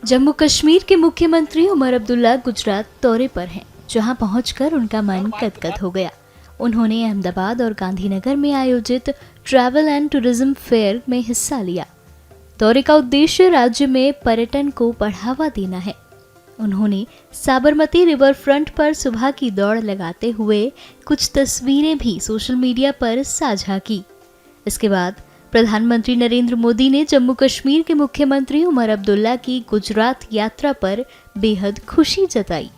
जम्मू कश्मीर के मुख्यमंत्री उमर अब्दुल्ला गुजरात दौरे पर हैं, जहां पहुंचकर उनका मन गदगद हो गया। उन्होंने अहमदाबाद और गांधीनगर में आयोजित ट्रैवल एंड टूरिज्म फेयर में हिस्सा लिया। दौरे का उद्देश्य राज्य में पर्यटन को बढ़ावा देना है। उन्होंने साबरमती रिवर फ्रंट पर सुबह की दौड़ लगाते हुए कुछ तस्वीरें भी सोशल मीडिया पर साझा की। इसके बाद प्रधानमंत्री नरेंद्र मोदी ने जम्मू कश्मीर के मुख्यमंत्री उमर अब्दुल्ला की गुजरात यात्रा पर बेहद खुशी जताई।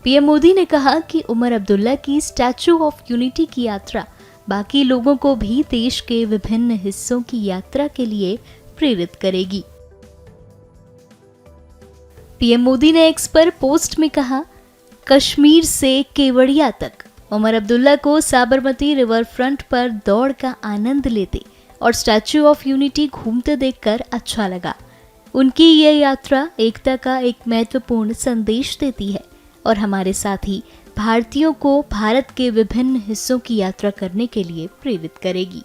पीएम मोदी ने कहा कि उमर अब्दुल्ला की स्टैच्यू ऑफ यूनिटी की यात्रा बाकी लोगों को भी देश के विभिन्न हिस्सों की यात्रा के लिए प्रेरित करेगी। पीएम मोदी ने एक्स पर पोस्ट में कहा, कश्मीर से केवड़िया तक उमर अब्दुल्ला को साबरमती रिवर फ्रंट पर दौड़ का आनंद लेते और स्टैच्यू ऑफ यूनिटी घूमते देखकर अच्छा लगा। उनकी यह यात्रा एकता का एक महत्वपूर्ण संदेश देती है और हमारे साथी भारतीयों को भारत के विभिन्न हिस्सों की यात्रा करने के लिए प्रेरित करेगी।